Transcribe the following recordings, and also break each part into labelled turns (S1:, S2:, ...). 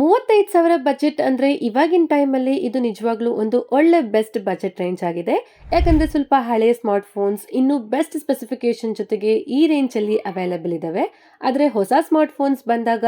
S1: 35,000 budget ಅಂದ್ರೆ ಇವಾಗಿನ ಟೈಮಲ್ಲಿ ಇದು ನಿಜವಾಗ್ಲೂ ಒಂದು ಒಳ್ಳೆ ಬೆಸ್ಟ್ ಬಜೆಟ್ ರೇಂಜ್ ಆಗಿದೆ. ಯಾಕಂದ್ರೆ ಸ್ವಲ್ಪ ಹಳೆ ಸ್ಮಾರ್ಟ್ ಫೋನ್ಸ್ ಇನ್ನು ಬೆಸ್ಟ್ ಸ್ಪೆಸಿಫಿಕೇಶನ್ ಜೊತೆಗೆ ಈ ರೇಂಜ್ ಅಲ್ಲಿ ಅವೈಲೇಬಲ್ ಇದಾವೆ. ಆದ್ರೆ ಹೊಸ ಸ್ಮಾರ್ಟ್ ಫೋನ್ಸ್ ಬಂದಾಗ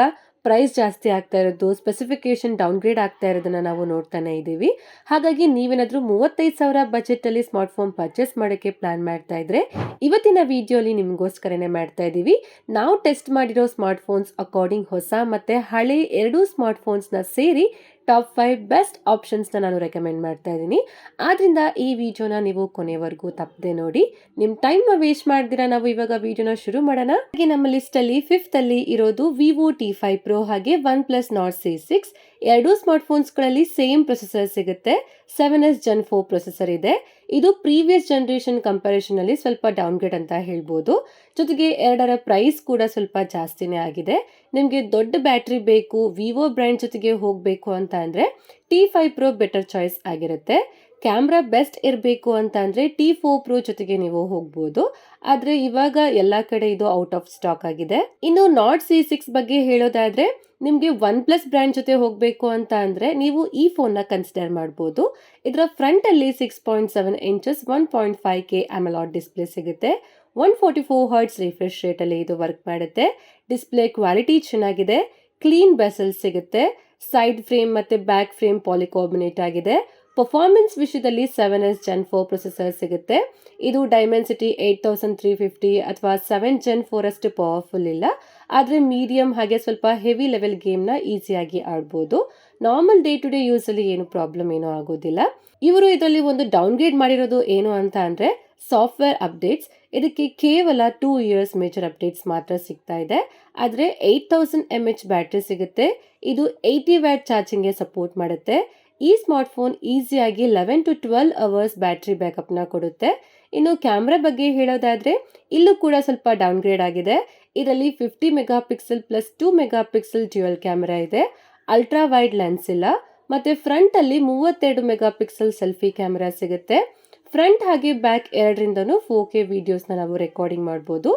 S1: ಪ್ರೈಸ್ ಜಾಸ್ತಿ ಆಗ್ತಾ ಇರೋದು, ಸ್ಪೆಸಿಫಿಕೇಶನ್ ಡೌನ್ಗ್ರೇಡ್ ಆಗ್ತಾ ಇರೋದನ್ನ ನಾವು ನೋಡ್ತಾನೆ ಇದ್ದೀವಿ. ಹಾಗಾಗಿ ನೀವೇನಾದ್ರೂ 35,000 ಬಜೆಟ್ ಅಲ್ಲಿ ಸ್ಮಾರ್ಟ್ ಫೋನ್ ಪರ್ಚೇಸ್ ಮಾಡೋಕ್ಕೆ ಪ್ಲಾನ್ ಮಾಡ್ತಾ ಇದ್ರೆ ಇವತ್ತಿನ ವಿಡಿಯೋಲಿ ನಿಮಗೋಸ್ಕರನೇ ಮಾಡ್ತಾ ಇದ್ದೀವಿ. ನಾವು ಟೆಸ್ಟ್ ಮಾಡಿರೋ ಸ್ಮಾರ್ಟ್ ಫೋನ್ಸ್ ಅಕಾರ್ಡಿಂಗ್ ಹೊಸ ಮತ್ತೆ ಹಳೆ ಎರಡೂ ಸ್ಮಾರ್ಟ್ ಫೋನ್ಸ್ನ ಸೇರಿ ಟಾಪ್ 5 ಬೆಸ್ಟ್ ಆಪ್ಷನ್ಸ್ನ ನಾನು ರೆಕಮೆಂಡ್ ಮಾಡ್ತಾ ಇದ್ದೀನಿ. ಆದ್ರಿಂದ ಈ ವಿಡಿಯೋನ ನೀವು ಕೊನೆವರೆಗೂ ತಪ್ಪದೆ ನೋಡಿ. ನಿಮ್ಮ ಟೈಮ್ನ ವೇಸ್ಟ್ ಮಾಡ್ದಿರಾ ನಾವು ಇವಾಗ ವಿಡಿಯೋನ ಶುರು ಮಾಡೋಣ. ಹಾಗೆ ನಮ್ಮ ಲಿಸ್ಟ್ ಅಲ್ಲಿ 5th ಅಲ್ಲಿ ಇರೋದು ವಿವೋ T5 Pro ಹಾಗೆ OnePlus Nord C6. ಎರಡೂ ಸ್ಮಾರ್ಟ್ ಫೋನ್ಸ್ಗಳಲ್ಲಿ ಸೇಮ್ ಪ್ರೊಸೆಸರ್ ಸಿಗುತ್ತೆ. 7S Gen 4 ಪ್ರೊಸೆಸರ್ ಇದೆ. ಇದು ಪ್ರೀವಿಯಸ್ ಜನರೇಷನ್ ಕಂಪ್ಯಾರಿಸನ್ ಅಲ್ಲಿ ಸ್ವಲ್ಪ ಡೌನ್ಗ್ರೇಡ್ ಅಂತ ಹೇಳ್ಬೋದು. ಜೊತೆಗೆ ಎರಡರ ಪ್ರೈಸ್ ಕೂಡ ಸ್ವಲ್ಪ ಜಾಸ್ತಿನೇ ಆಗಿದೆ. ನಿಮಗೆ ದೊಡ್ಡ ಬ್ಯಾಟ್ರಿ ಬೇಕು, ವಿವೋ ಬ್ರ್ಯಾಂಡ್ ಜೊತೆಗೆ ಹೋಗಬೇಕು ಅಂತ ಅಂದ್ರೆ T5 Pro ಬೆಟರ್ ಚಾಯ್ಸ್ ಆಗಿರುತ್ತೆ. ಕ್ಯಾಮ್ರಾ ಬೆಸ್ಟ್ ಇರಬೇಕು ಅಂತ ಅಂದ್ರೆ T4 Pro ಜೊತೆಗೆ ನೀವು ಹೋಗ್ಬೋದು. ಆದ್ರೆ ಇವಾಗ ಎಲ್ಲಾ ಕಡೆ ಇದು ಔಟ್ ಆಫ್ ಸ್ಟಾಕ್ ಆಗಿದೆ. ಇನ್ನು ನಾರ್ಡ್ C6 ಬಗ್ಗೆ ಹೇಳೋದಾದ್ರೆ ನಿಮಗೆ OnePlus ಬ್ರ್ಯಾಂಡ್ ಜೊತೆ ಹೋಗಬೇಕು ಅಂತ ಅಂದ್ರೆ ನೀವು ಈ ಫೋನ್ ನ ಕನ್ಸಿಡರ್ ಮಾಡಬಹುದು. ಇದರ ಫ್ರಂಟ್ ಅಲ್ಲಿ 6.7 ಇಂಚಸ್ 1.5K AMOLED ಡಿಸ್ಪ್ಲೇ ಸಿಗುತ್ತೆ. 144 ಹರ್ಟ್ಸ್ ರಿಫ್ರೆಶ್ ರೇಟ್ ಅಲ್ಲಿ ಇದು ವರ್ಕ್ ಮಾಡುತ್ತೆ. ಡಿಸ್ಪ್ಲೇ ಕ್ವಾಲಿಟಿ ಚೆನ್ನಾಗಿದೆ. ಕ್ಲೀನ್ ಬೆಸಲ್ ಸಿಗುತ್ತೆ. ಸೈಡ್ ಫ್ರೇಮ್ ಮತ್ತೆ ಬ್ಯಾಕ್ ಫ್ರೇಮ್ ಪಾಲಿಕಾರ್ಬನೇಟ್ ಆಗಿದೆ. ಪರ್ಫಾರ್ಮೆನ್ಸ್ ವಿಷಯದಲ್ಲಿ 7S Gen 4 ಪ್ರೊಸೆಸರ್ ಸಿಗುತ್ತೆ. ಇದು ಡೈಮೆನ್ಸಿಟಿ 8350 ಅಥವಾ 7 Gen 4 ಅಷ್ಟು ಪವರ್ಫುಲ್ ಇಲ್ಲ. ಆದರೆ ಮೀಡಿಯಂ ಹಾಗೆ ಸ್ವಲ್ಪ ಹೆವಿ ಲೆವೆಲ್ ಗೇಮ್ನ ಈಸಿಯಾಗಿ ಆಡ್ಬೋದು. Normal day to day use ಅಲ್ಲಿ ಏನು ಪ್ರಾಬ್ಲಮ್ ಏನೂ ಆಗೋದಿಲ್ಲ. ಇವರು ಇದರಲ್ಲಿ ಒಂದು ಡೌನ್ಗ್ರೇಡ್ ಮಾಡಿರೋದು ಏನು ಅಂತ ಅಂದ್ರೆ ಸಾಫ್ಟ್ವೇರ್ ಅಪ್ಡೇಟ್ಸ್. ಇದಕ್ಕೆ ಕೇವಲ 2 ಇಯರ್ಸ್ ಮೇಜರ್ ಅಪ್ಡೇಟ್ಸ್ ಮಾತ್ರ ಸಿಗ್ತಾ ಇದೆ. ಆದರೆ 8000 mAh ಬ್ಯಾಟ್ರಿ ಸಿಗುತ್ತೆ. ಇದು 80 ವ್ಯಾಟ್ ಚಾರ್ಜಿಂಗ್ಗೆ ಸಪೋರ್ಟ್ ಮಾಡುತ್ತೆ. ಈ ಸ್ಮಾರ್ಟ್ ಫೋನ್ ಈಸಿಯಾಗಿ 11 to 12 ಅವರ್ಸ್ ಬ್ಯಾಟ್ರಿ ಬ್ಯಾಕಪ್ನ ಕೊಡುತ್ತೆ. ಇನ್ನು ಕ್ಯಾಮ್ರಾ ಬಗ್ಗೆ ಹೇಳೋದಾದ್ರೆ ಇಲ್ಲೂ ಕೂಡ ಸ್ವಲ್ಪ ಡೌನ್ಗ್ರೇಡ್ ಆಗಿದೆ. ಇದರಲ್ಲಿ 50 mega pixel plus 2 mega pixel dual camera ಇದೆ. ಅಲ್ಟ್ರಾ ವೈಡ್ ಲೆನ್ಸ್ ಇಲ್ಲ. ಮತ್ತೆ ಫ್ರಂಟ್ ಅಲ್ಲಿ 32 ಮೆಗಾ ಪಿಕ್ಸೆಲ್ ಸೆಲ್ಫಿ ಕ್ಯಾಮೆರಾ ಸಿಗುತ್ತೆ. ಫ್ರಂಟ್ ಹಾಗೆ ಬ್ಯಾಕ್ ಎರಡರಿಂದನೂ 4K ವಿಡಿಯೋಸ್ನ ನಾವು ರೆಕಾರ್ಡಿಂಗ್ ಮಾಡ್ಬೋದು.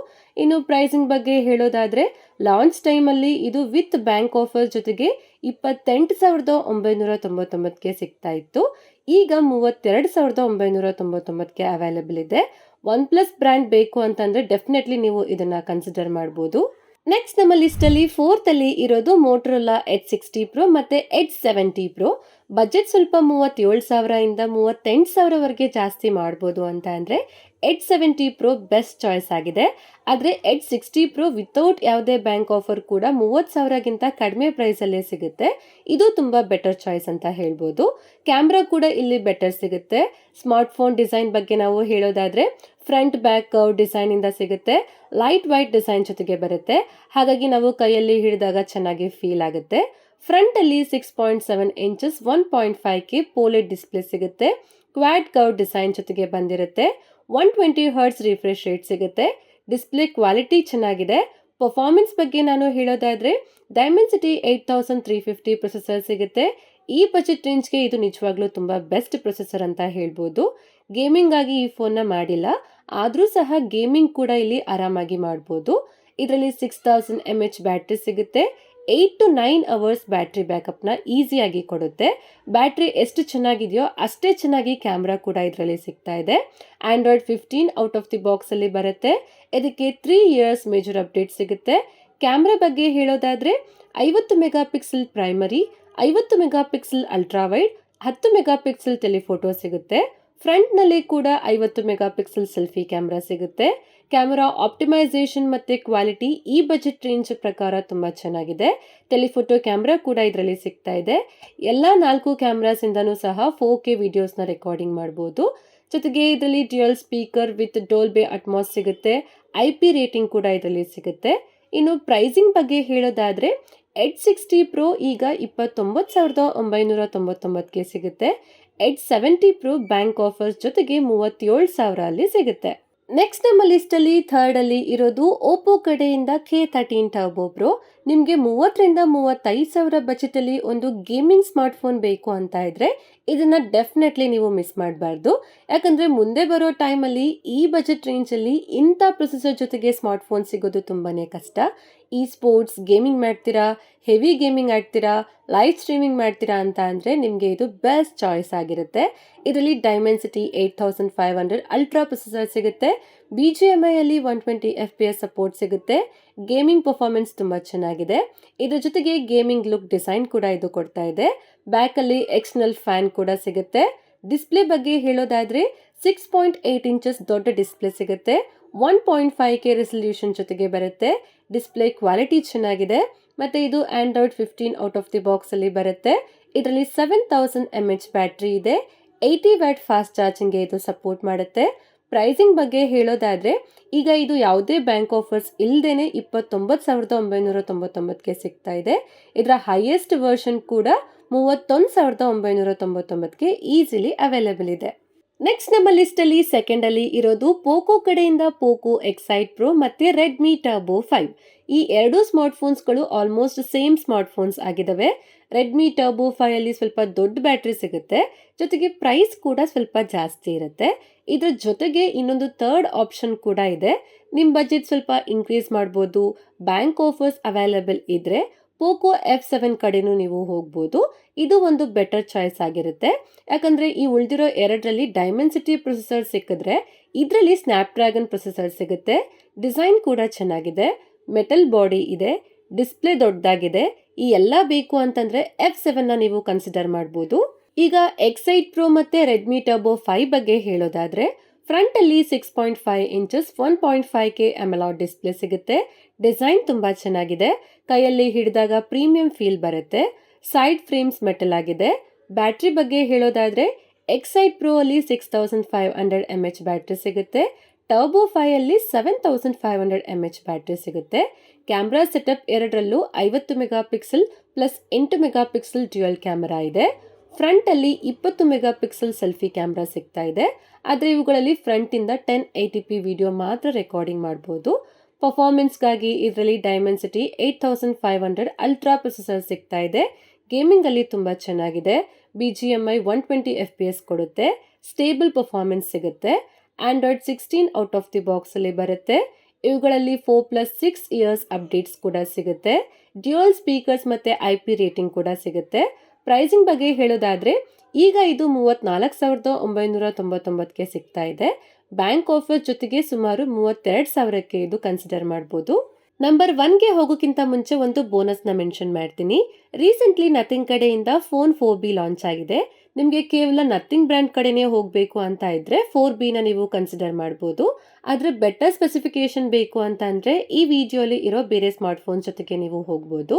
S1: ಇನ್ನು ಪ್ರೈಸಿಂಗ್ ಬಗ್ಗೆ ಹೇಳೋದಾದ್ರೆ ಲಾಂಚ್ ಟೈಮಲ್ಲಿ ಇದು ವಿತ್ ಬ್ಯಾಂಕ್ ಆಫರ್ ಜೊತೆಗೆ 28,999ಗೆ ಸಿಗ್ತಾ ಇತ್ತು. ಈಗ 32,999ಗೆ ಅವೈಲೇಬಲ್ ಇದೆ. OnePlus ಬ್ರ್ಯಾಂಡ್ ಬೇಕು ಅಂತಂದ್ರೆ ಡೆಫಿನೆಟ್ಲಿ ನೀವು ಇದನ್ನ ಕನ್ಸಿಡರ್ ಮಾಡ್ಬೋದು. ನೆಕ್ಸ್ಟ್ ನಮ್ಮ ಲಿಸ್ಟ್ ಅಲ್ಲಿ 4th ಅಲ್ಲಿ ಇರೋದು Motorola H60 Pro ಮತ್ತೆ H70 Pro. ಬಜೆಟ್ ಸ್ವಲ್ಪ 37,000 ಇಂದ 38,000ವರೆಗೆ ಜಾಸ್ತಿ ಮಾಡ್ಬೋದು ಅಂತ ಅಂದ್ರೆ H70 Pro ಬೆಸ್ಟ್ ಚಾಯ್ಸ್ ಆಗಿದೆ. ಆದರೆ H60 Pro ವಿತೌಟ್ ಯಾವುದೇ ಬ್ಯಾಂಕ್ ಆಫರ್ ಕೂಡ 30,000ಗಿಂತ ಕಡಿಮೆ ಪ್ರೈಸ್ ಅಲ್ಲೇ ಸಿಗುತ್ತೆ. ಇದು ತುಂಬಾ ಬೆಟರ್ ಚಾಯ್ಸ್ ಅಂತ ಹೇಳ್ಬೋದು. ಕ್ಯಾಮ್ರಾ ಕೂಡ ಇಲ್ಲಿ ಬೆಟರ್ ಸಿಗುತ್ತೆ. ಸ್ಮಾರ್ಟ್ ಫೋನ್ ಡಿಸೈನ್ ಬಗ್ಗೆ ನಾವು ಹೇಳೋದಾದ್ರೆ ಫ್ರಂಟ್ ಬ್ಯಾಕ್ ಕರ್ವ್ ಡಿಸೈನ್ ಇಂದ ಸಿಗುತ್ತೆ. ಲೈಟ್ ವೈಟ್ ಡಿಸೈನ್ ಜೊತೆಗೆ ಬರುತ್ತೆ. ಹಾಗಾಗಿ ನಾವು ಕೈಯಲ್ಲಿ ಹಿಡಿದಾಗ ಚೆನ್ನಾಗಿ ಫೀಲ್ ಆಗುತ್ತೆ. ಫ್ರಂಟ್ ಅಲ್ಲಿ 6.7 ಇಂಚಸ್ 1.5K ಪೋಲೆಡ್ ಡಿಸ್ಪ್ಲೇ ಸಿಗುತ್ತೆ. ಕ್ವಾಡ್ ಕರ್ವ್ ಡಿಸೈನ್ ಜೊತೆಗೆ ಬಂದಿರುತ್ತೆ. 120 ಹರ್ಟ್ಸ್ ರಿಫ್ರೆಶ್ ರೇಟ್ ಸಿಗುತ್ತೆ. ಡಿಸ್ಪ್ಲೇ ಕ್ವಾಲಿಟಿ ಚೆನ್ನಾಗಿದೆ. ಪರ್ಫಾರ್ಮೆನ್ಸ್ ಬಗ್ಗೆ ನಾನು ಹೇಳೋದಾದ್ರೆ ಡೈಮೆನ್ಸಿಟಿ 8350 ಪ್ರೊಸೆಸರ್ ಸಿಗುತ್ತೆ. ಈ ಬಜೆಟ್ ರೇಂಜ್ಗೆ ಇದು ನಿಜವಾಗ್ಲೂ ತುಂಬಾ ಬೆಸ್ಟ್ ಪ್ರೊಸೆಸರ್ ಅಂತ ಹೇಳ್ಬೋದು. ಗೇಮಿಂಗ್ ಆಗಿ ಈ ಫೋನ್ನ ಮಾಡಿಲ್ಲ, ಆದರೂ ಸಹ ಗೇಮಿಂಗ್ ಕೂಡ ಇಲ್ಲಿ ಆರಾಮಾಗಿ ಮಾಡ್ಬೋದು. ಇದರಲ್ಲಿ 6000 mAh ಬ್ಯಾಟ್ರಿ ಸಿಗುತ್ತೆ. 8 to 9 ಅವರ್ಸ್ ಬ್ಯಾಟ್ರಿ ಬ್ಯಾಕಪ್ನ ಈಸಿಯಾಗಿ ಕೊಡುತ್ತೆ. ಬ್ಯಾಟ್ರಿ ಎಷ್ಟು ಚೆನ್ನಾಗಿದೆಯೋ ಅಷ್ಟೇ ಚೆನ್ನಾಗಿ ಕ್ಯಾಮ್ರಾ ಕೂಡ ಇದರಲ್ಲಿ ಸಿಗ್ತಾ ಇದೆ. Android 15 out of the box ಅಲ್ಲಿ ಬರುತ್ತೆ. ಇದಕ್ಕೆ 3 ಇಯರ್ಸ್ ಮೇಜರ್ ಅಪ್ಡೇಟ್ ಸಿಗುತ್ತೆ. ಕ್ಯಾಮ್ರಾ ಬಗ್ಗೆ ಹೇಳೋದಾದ್ರೆ 50 mega pixel primary, 50 mega pixel ultra wide, 10 mega pixel telephoto ಸಿಗುತ್ತೆ. ಫ್ರಂಟ್ ನಲ್ಲಿ ಕೂಡ 50 ಮೆಗಾ ಪಿಕ್ಸೆಲ್ ಸೆಲ್ಫಿ ಕ್ಯಾಮೆರಾ ಸಿಗುತ್ತೆ. ಕ್ಯಾಮೆರಾ ಆಪ್ಟಿಮೈಸೇಷನ್ ಮತ್ತೆ ಕ್ವಾಲಿಟಿ ಈ ಬಜೆಟ್ ರೇಂಜ್ ಪ್ರಕಾರ ತುಂಬಾ ಚೆನ್ನಾಗಿದೆ. ಟೆಲಿಫೋಟೋ ಕ್ಯಾಮೆರಾ ಕೂಡ ಇದರಲ್ಲಿ ಸಿಗ್ತಾ ಇದೆ. ಎಲ್ಲಾ 4 ಕ್ಯಾಮೆರಾಸ್ ಇಂದನೂ ಸಹ 4K ವಿಡಿಯೋಸ್ನ ರೆಕಾರ್ಡಿಂಗ್ ಮಾಡಬಹುದು. ಜೊತೆಗೆ ಇದರಲ್ಲಿ ಡ್ಯುಯಲ್ ಸ್ಪೀಕರ್ ವಿತ್ ಡೋಲ್ಬೆ ಅಟ್ಮಾಸ್ ಸಿಗುತ್ತೆ. IP ರೇಟಿಂಗ್ ಕೂಡ ಇದರಲ್ಲಿ ಸಿಗುತ್ತೆ. ಇನ್ನು ಪ್ರೈಸಿಂಗ್ ಬಗ್ಗೆ ಹೇಳೋದಾದ್ರೆ H60 Pro ಈಗ 29,999ಗೆ ಸಿಗುತ್ತೆ. H70 Pro ಬ್ಯಾಂಕ್ ಆಫರ್ಸ್ ಜೊತೆಗೆ 37,000 ಅಲ್ಲಿ ಸಿಗುತ್ತೆ. ನೆಕ್ಸ್ಟ್ ನಮ್ಮ ಲಿಸ್ಟ್ ಅಲ್ಲಿ 3rd ಅಲ್ಲಿ ಇರೋದು ಓಪೋ ಕಡೆಯಿಂದ K13 Turbo Pro. ನಿಮಗೆ 30ರಿಂದ 35,000 ಬಜೆಟಲ್ಲಿ ಒಂದು ಗೇಮಿಂಗ್ ಸ್ಮಾರ್ಟ್ಫೋನ್ ಬೇಕು ಅಂತ ಇದ್ರೆ ಇದನ್ನ ಡೆಫಿನೆಟ್ಲಿ ನೀವು ಮಿಸ್ ಮಾಡಬಾರ್ದು. ಯಾಕಂದ್ರೆ ಮುಂದೆ ಬರೋ ಟೈಮಲ್ಲಿ ಈ ಬಜೆಟ್ ರೇಂಜಲ್ಲಿ ಇಂಥ ಪ್ರೊಸೆಸರ್ ಜೊತೆಗೆ ಸ್ಮಾರ್ಟ್ಫೋನ್ ಸಿಗೋದು ತುಂಬಾನೇ ಕಷ್ಟ. ಈ ಸ್ಪೋರ್ಟ್ಸ್ ಗೇಮಿಂಗ್ ಮಾಡ್ತೀರಾ, ಹೆವಿ ಗೇಮಿಂಗ್ ಆಡ್ತೀರಾ, ಲೈವ್ ಸ್ಟ್ರೀಮಿಂಗ್ ಮಾಡ್ತೀರಾ ಅಂತ ಅಂದರೆ ನಿಮಗೆ ಇದು ಬೆಸ್ಟ್ ಚಾಯ್ಸ್ ಆಗಿರುತ್ತೆ. ಇದರಲ್ಲಿ ಡೈಮೆನ್ಸಿಟಿ 8500 ಅಲ್ಟ್ರಾ ಪ್ರೊಸೆಸರ್ ಸಿಗುತ್ತೆ. BGMI ಅಲ್ಲಿ 120 FPS ಸಪೋರ್ಟ್ ಸಿಗುತ್ತೆ. ಗೇಮಿಂಗ್ ಪರ್ಫಾರ್ಮೆನ್ಸ್ ತುಂಬ ಚೆನ್ನಾಗಿದೆ. ಇದ್ರ ಜೊತೆಗೆ ಗೇಮಿಂಗ್ ಲುಕ್ ಡಿಸೈನ್ ಕೂಡ ಇದು ಕೊಡ್ತಾ ಇದೆ. ಬ್ಯಾಕಲ್ಲಿ ಎಕ್ಸ್ಟರ್ನಲ್ ಫ್ಯಾನ್ ಕೂಡ ಸಿಗುತ್ತೆ. ಡಿಸ್ಪ್ಲೇ ಬಗ್ಗೆ ಹೇಳೋದಾದ್ರೆ 6.8 ಇಂಚಸ್ ದೊಡ್ಡ ಡಿಸ್ಪ್ಲೇ ಸಿಗುತ್ತೆ. 1.5K ರೆಸಲ್ಯೂಷನ್ ಜೊತೆಗೆ ಬರುತ್ತೆ. ಡಿಸ್ಪ್ಲೇ ಕ್ವಾಲಿಟಿ ಚೆನ್ನಾಗಿದೆ. ಮತ್ತು ಇದು Android 15 out of the box ಅಲ್ಲಿ ಬರುತ್ತೆ. ಇದರಲ್ಲಿ 7000 mAh ಬ್ಯಾಟ್ರಿ ಇದೆ. 80 ವ್ಯಾಟ್ ಫಾಸ್ಟ್ ಚಾರ್ಜಿಂಗ್ಗೆ ಇದು ಸಪೋರ್ಟ್ ಮಾಡುತ್ತೆ. ಪ್ರೈಸಿಂಗ್ ಬಗ್ಗೆ ಹೇಳೋದಾದ್ರೆ ಈಗ ಇದು ಯಾವುದೇ ಬ್ಯಾಂಕ್ ಆಫರ್ಸ್ ಇಲ್ಲದೇನೆ 29,999ಗೆ ಸಿಗ್ತಾ ಇದೆ. ಇದರ ಹೈಯೆಸ್ಟ್ ವರ್ಷನ್ ಕೂಡ 31,999ಗೆ ಈಸಿಲಿ ಅವೈಲೇಬಲ್ ಇದೆ. ನೆಕ್ಸ್ಟ್ ನಮ್ಮ ಲಿಸ್ಟಲ್ಲಿ ಸೆಕೆಂಡಲ್ಲಿ ಇರೋದು ಪೋಕೋ ಕಡೆಯಿಂದ ಪೋಕೋ ಎಕ್ಸೈಟ್ ಪ್ರೋ ಮತ್ತು ರೆಡ್ಮಿ ಟರ್ಬೋ 5. ಈ ಎರಡು ಸ್ಮಾರ್ಟ್ಫೋನ್ಸ್ಗಳು ಆಲ್ಮೋಸ್ಟ್ ಸೇಮ್ ಸ್ಮಾರ್ಟ್ಫೋನ್ಸ್ ಆಗಿದ್ದಾವೆ. ರೆಡ್ಮಿ ಟರ್ಬೋ 5 ಅಲ್ಲಿ ಸ್ವಲ್ಪ ದೊಡ್ಡ ಬ್ಯಾಟ್ರಿ ಸಿಗುತ್ತೆ, ಜೊತೆಗೆ ಪ್ರೈಸ್ ಕೂಡ ಸ್ವಲ್ಪ ಜಾಸ್ತಿ ಇರುತ್ತೆ. ಇದ್ರ ಜೊತೆಗೆ ಇನ್ನೊಂದು ಥರ್ಡ್ ಆಪ್ಷನ್ ಕೂಡ ಇದೆ. ನಿಮ್ಮ ಬಜೆಟ್ ಸ್ವಲ್ಪ ಇನ್ಕ್ರೀಸ್ ಮಾಡ್ಬೋದು, ಬ್ಯಾಂಕ್ ಆಫರ್ಸ್ ಅವೈಲೇಬಲ್ ಇದ್ರೆ ಪೋಕೋ F7 ಕಡೆನೂ ನೀವು ಹೋಗ್ಬೋದು. ಇದು ಒಂದು ಬೆಟರ್ ಚಾಯ್ಸ್ ಆಗಿರುತ್ತೆ. ಯಾಕಂದರೆ ಈ ಉಳಿದಿರೋ ಎರಡರಲ್ಲಿ ಡೈಮೆನ್ಸಿಟಿ ಪ್ರೊಸೆಸರ್ ಸಿಕ್ಕಿದ್ರೆ ಇದರಲ್ಲಿ ಸ್ನ್ಯಾಪ್ಡ್ರ್ಯಾಗನ್ ಪ್ರೊಸೆಸರ್ ಸಿಗುತ್ತೆ. ಡಿಸೈನ್ ಕೂಡ ಚೆನ್ನಾಗಿದೆ, ಮೆಟಲ್ ಬಾಡಿ ಇದೆ, ಡಿಸ್ಪ್ಲೇ ದೊಡ್ಡದಾಗಿದೆ. ಈ ಎಲ್ಲ ಬೇಕು ಅಂತಂದರೆ F7ನ ನೀವು ಕನ್ಸಿಡರ್ ಮಾಡ್ಬೋದು. ಈಗ ಎಕ್ಸೈಟ್ ಪ್ರೋ ಮತ್ತು ರೆಡ್ಮಿ ಟರ್ಬೋ 5 ಬಗ್ಗೆ ಹೇಳೋದಾದರೆ ಫ್ರಂಟಲ್ಲಿ 6.5 ಇಂಚಸ್ 1.5K AMOLED ಡಿಸ್ಪ್ಲೇ ಸಿಗುತ್ತೆ. ಡಿಸೈನ್ ತುಂಬ ಚೆನ್ನಾಗಿದೆ, ಕೈಯಲ್ಲಿ ಹಿಡಿದಾಗ ಪ್ರೀಮಿಯಂ ಫೀಲ್ ಬರುತ್ತೆ. ಸೈಡ್ ಫ್ರೇಮ್ಸ್ ಮೆಟಲ್ ಆಗಿದೆ. ಬ್ಯಾಟ್ರಿ ಬಗ್ಗೆ ಹೇಳೋದಾದರೆ ಎಕ್ಸೈಟ್ ಪ್ರೋ ಅಲ್ಲಿ 6500 mAh ಬ್ಯಾಟ್ರಿ ಸಿಗುತ್ತೆ. ಟರ್ಬೋ 5 ಅಲ್ಲಿ 7500 mAh ಬ್ಯಾಟ್ರಿ ಸಿಗುತ್ತೆ. ಕ್ಯಾಮ್ರಾ ಸೆಟಪ್ ಎರಡರಲ್ಲೂ 50 mega pixel plus 8 mega pixel dual camera ಇದೆ. ಫ್ರಂಟಲ್ಲಿ 20 ಮೆಗಾ ಪಿಕ್ಸೆಲ್ ಸೆಲ್ಫಿ ಕ್ಯಾಮ್ರಾ ಸಿಗ್ತಾ ಇದೆ. ಆದರೆ ಇವುಗಳಲ್ಲಿ ಫ್ರಂಟಿಂದ 1080p ವಿಡಿಯೋ ಮಾತ್ರ ರೆಕಾರ್ಡಿಂಗ್ ಮಾಡ್ಬೋದು. ಪರ್ಫಾರ್ಮೆನ್ಸ್ಗಾಗಿ ಇದರಲ್ಲಿ ಡೈಮೆನ್ಸಿಟಿ 8500 ಅಲ್ಟ್ರಾ ಪ್ರೊಸೆಸರ್ ಸಿಗ್ತಾ ಇದೆ. ಗೇಮಿಂಗಲ್ಲಿ ತುಂಬ ಚೆನ್ನಾಗಿದೆ. BGMI 120 FPS ಕೊಡುತ್ತೆ. ಸ್ಟೇಬಲ್ ಪರ್ಫಾರ್ಮೆನ್ಸ್ ಸಿಗುತ್ತೆ. ಆಂಡ್ರಾಯ್ಡ್ 16 ಔಟ್ ಆಫ್ ದಿ ಬಾಕ್ಸಲ್ಲಿ ಬರುತ್ತೆ. ಇವುಗಳಲ್ಲಿ 4+6 ಇಯರ್ಸ್ ಅಪ್ಡೇಟ್ಸ್ ಕೂಡ ಸಿಗುತ್ತೆ. ಡ್ಯುಯಲ್ ಸ್ಪೀಕರ್ಸ್ ಮತ್ತು IP ರೇಟಿಂಗ್ ಕೂಡ ಸಿಗುತ್ತೆ. ಪ್ರೈಸಿಂಗ್ ಬಗ್ಗೆ ಹೇಳೋದಾದರೆ ಈಗ ಇದು 34,999ಗೆ ಸಿಗ್ತಾ ಇದೆ. ಬ್ಯಾಂಕ್ ಆಫರ್ ಜೊತೆಗೆ ಸುಮಾರು 32,000ಕ್ಕೆ ಇದು ಕನ್ಸಿಡರ್ ಮಾಡ್ಬೋದು. ನಂಬರ್ 1ಗೆ ಹೋಗೋಕ್ಕಿಂತ ಮುಂಚೆ ಒಂದು ಬೋನಸ್ನ ಮೆನ್ಷನ್ ಮಾಡ್ತೀನಿ. ರೀಸೆಂಟ್ಲಿ ನಥಿಂಗ್ ಕಡೆಯಿಂದ ಫೋನ್ 4B ಲಾಂಚ್ ಆಗಿದೆ. ನಿಮಗೆ ಕೇವಲ ನಥಿಂಗ್ ಬ್ರ್ಯಾಂಡ್ ಕಡೆನೇ ಹೋಗಬೇಕು ಅಂತ ಇದ್ರೆ 4Bನ ನೀವು ಕನ್ಸಿಡರ್ ಮಾಡ್ಬೋದು. ಆದರೆ ಬೆಟರ್ ಸ್ಪೆಸಿಫಿಕೇಶನ್ ಬೇಕು ಅಂತ ಅಂದರೆ ಈ ವಿಡಿಯೋಲಿ ಇರೋ ಬೇರೆ ಸ್ಮಾರ್ಟ್ಫೋನ್ ಜೊತೆಗೆ ನೀವು ಹೋಗ್ಬೋದು.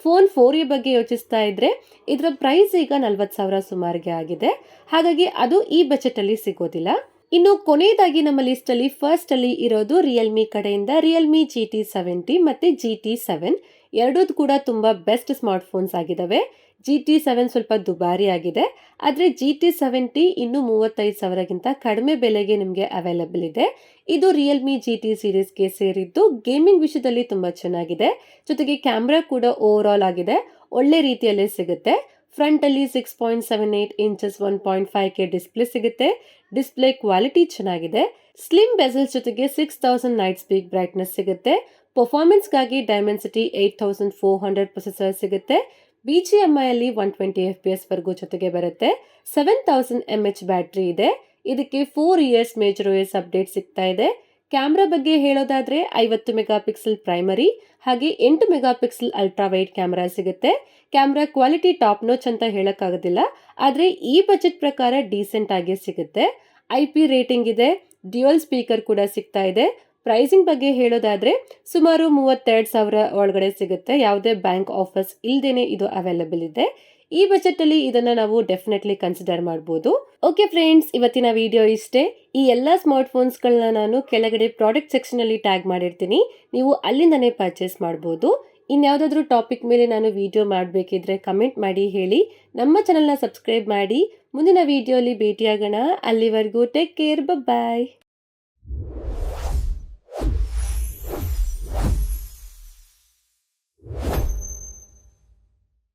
S1: ಫೋನ್ 4A ಬಗ್ಗೆ ಯೋಚಿಸ್ತಾ ಇದ್ರೆ ಇದರ ಪ್ರೈಸ್ ಈಗ 40,000 ಸುಮಾರಿಗೆ ಆಗಿದೆ. ಹಾಗಾಗಿ ಅದು ಈ ಬಜೆಟಲ್ಲಿ ಸಿಗೋದಿಲ್ಲ. ಇನ್ನು ಕೊನೆಯದಾಗಿ ನಮ್ಮ ಲಿಸ್ಟಲ್ಲಿ ಫಸ್ಟಲ್ಲಿ ಇರೋದು ರಿಯಲ್ಮಿ ಕಡೆಯಿಂದ ರಿಯಲ್ಮಿ GT70 ಮತ್ತು GT7. ಎರಡೂ ಕೂಡ ತುಂಬ ಬೆಸ್ಟ್ ಸ್ಮಾರ್ಟ್ಫೋನ್ಸ್ ಆಗಿದ್ದಾವೆ. GT7 ಸ್ವಲ್ಪ ದುಬಾರಿ ಆಗಿದೆ, ಆದರೆ GT70 ಇನ್ನೂ 35,000ಗಿಂತ ಕಡಿಮೆ ಬೆಲೆಗೆ ನಿಮಗೆ ಅವೈಲೇಬಲ್ ಇದೆ. ಇದು ರಿಯಲ್ಮಿ GT ಸೀರೀಸ್ಗೆ ಸೇರಿದ್ದು ಗೇಮಿಂಗ್ ವಿಷಯದಲ್ಲಿ ತುಂಬ ಚೆನ್ನಾಗಿದೆ. ಜೊತೆಗೆ ಕ್ಯಾಮ್ರಾ ಕೂಡ ಓವರ್ ಆಲ್ ಆಗಿದೆ, ಒಳ್ಳೆ ರೀತಿಯಲ್ಲೇ ಸಿಗುತ್ತೆ. ಫ್ರಂಟಲ್ಲಿ 6.78 ಇಂಚಸ್ 1.5K ಡಿಸ್ಪ್ಲೇ ಸಿಗುತ್ತೆ. ಡಿಸ್ಪ್ಲೇ ಕ್ವಾಲಿಟಿ ಚೆನ್ನಾಗಿದೆ. ಸ್ಲಿಮ್ ಬೆಸಲ್ಸ್ ಜೊತೆಗೆ 6000 ನೈಟ್ ಪೀಕ್ ಬ್ರೈಟ್ನೆಸ್ ಸಿಗುತ್ತೆ. ಪರ್ಫಾರ್ಮೆನ್ಸ್ಗಾಗಿ ಡೈಮೆನ್ಸಿಟಿ 8400 ಪ್ರೊಸೆಸರ್ ಸಿಗುತ್ತೆ. BGMI ಅಲ್ಲಿ 120 FPS ವರೆಗೂ ಜೊತೆಗೆ ಬರುತ್ತೆ. 7000 mAh ಬ್ಯಾಟ್ರಿ ಇದೆ. ಇದಕ್ಕೆ 4 ಇಯರ್ಸ್ ಮೇಜರ್ OS ಅಪ್ಡೇಟ್ ಸಿಗ್ತಾ ಇದೆ. ಕ್ಯಾಮ್ರಾ ಬಗ್ಗೆ ಹೇಳೋದಾದ್ರೆ 50 ಮೆಗಾ ಪಿಕ್ಸೆಲ್ ಪ್ರೈಮರಿ ಹಾಗೆ 8 mega pixel ultra wide camera ಸಿಗುತ್ತೆ. ಕ್ಯಾಮ್ರಾ ಕ್ವಾಲಿಟಿ ಟಾಪ್ ನೋಚ್ ಅಂತ ಹೇಳಕ್ಕಾಗೋದಿಲ್ಲ, ಆದರೆ ಈ ಬಜೆಟ್ ಪ್ರಕಾರ ಡೀಸೆಂಟ್ ಆಗಿ ಸಿಗುತ್ತೆ. IP ರೇಟಿಂಗ್ ಇದೆ. ಡ್ಯುಯಲ್ ಸ್ಪೀಕರ್ ಕೂಡ ಸಿಗ್ತಾ ಇದೆ. ಪ್ರೈಸಿಂಗ್ ಬಗ್ಗೆ ಹೇಳೋದಾದ್ರೆ ಸುಮಾರು 32,000 ಒಳಗಡೆ ಸಿಗುತ್ತೆ. ಯಾವುದೇ ಬ್ಯಾಂಕ್ ಆಫರ್ಸ್ ಇಲ್ಲದೇನೆ ಇದು ಅವೈಲೇಬಲ್ ಇದೆ. ಈ ಬಜೆಟ್ ಅಲ್ಲಿ ಇದನ್ನ ನಾವು ಡೆಫಿನೆಟ್ಲಿ ಕನ್ಸಿಡರ್ ಮಾಡಬಹುದು. ಓಕೆ ಫ್ರೆಂಡ್ಸ್, ಇವತ್ತಿನ ವಿಡಿಯೋ ಇಷ್ಟೇ. ಈ ಎಲ್ಲ ಸ್ಮಾರ್ಟ್ ಫೋನ್ಸ್ಗಳನ್ನ ನಾನು ಕೆಳಗಡೆ ಪ್ರಾಡಕ್ಟ್ ಸೆಕ್ಷನ್ ಅಲ್ಲಿ ಟ್ಯಾಗ್ ಮಾಡಿರ್ತೀನಿ, ನೀವು ಅಲ್ಲಿಂದನೇ ಪರ್ಚೇಸ್ ಮಾಡಬಹುದು. ಇನ್ಯಾವುದಾದ್ರೂ ಟಾಪಿಕ್ ಮೇಲೆ ನಾನು ವಿಡಿಯೋ ಮಾಡಬೇಕಿದ್ರೆ ಕಮೆಂಟ್ ಮಾಡಿ ಹೇಳಿ. ನಮ್ಮ ಚಾನಲ್ನ ಸಬ್ಸ್ಕ್ರೈಬ್ ಮಾಡಿ. ಮುಂದಿನ ವಿಡಿಯೋಲಿ ಭೇಟಿಯಾಗೋಣ. ಅಲ್ಲಿವರೆಗೂ ಟೇಕ್ ಕೇರ್, ಬಾಯ್.